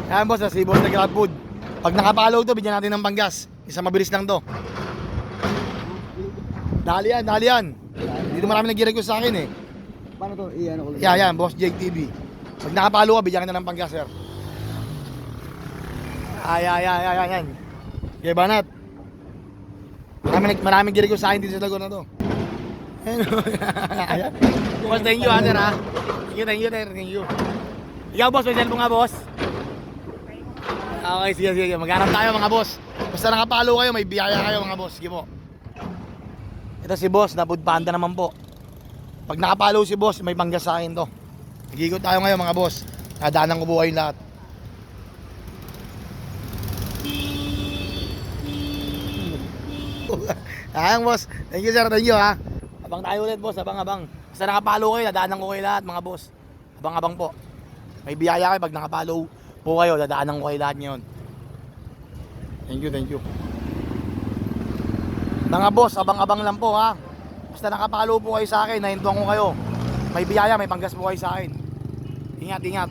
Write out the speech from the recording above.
Ayan boss, si boss na grab food. Pag nakapalaw to, bigyan natin ng panggas. Isa mabilis lang to. Dali yan, dali yan. Dito marami nag-request sa akin eh. Paano to? Iyan ako lang. Yan, boss Jake TV. Pag nakapalo ka, bigyan ka na ng panggas, sir. Yan. Okay, banat. Maraming nag-request sa akin dito sa lago na to. Ayan. Boss, thank you, sir, ha. Thank you. Ikaw, boss, may cellphone nga, boss. Okay, sige. Maghanap tayo, mga boss. Basta nakapalo kayo, may biyaya kayo, mga boss. Sige po. Ito si boss, na food panda naman po. Pag nakapalo si boss, may panggas sa akin to. Nag-ikot tayo ngayon, mga boss. Nadaanan ko po kayong lahat. Ayan, boss. Thank you, sir. Thank you, ha. Abang tayo ulit, boss. Abang. Basta nakapalo kayo, dadaanan ko kayo lahat, mga boss. Abang po. May biyaya kayo pag nakapalo po kayo, dadaanan ko kayo lahat ngayon. Thank you. Mga boss, abang lang po, ha. Basta nakapalo po kayo sa akin, nahintuan ko kayo. May biyaya, may panggas po kayo sa akin. Ingat.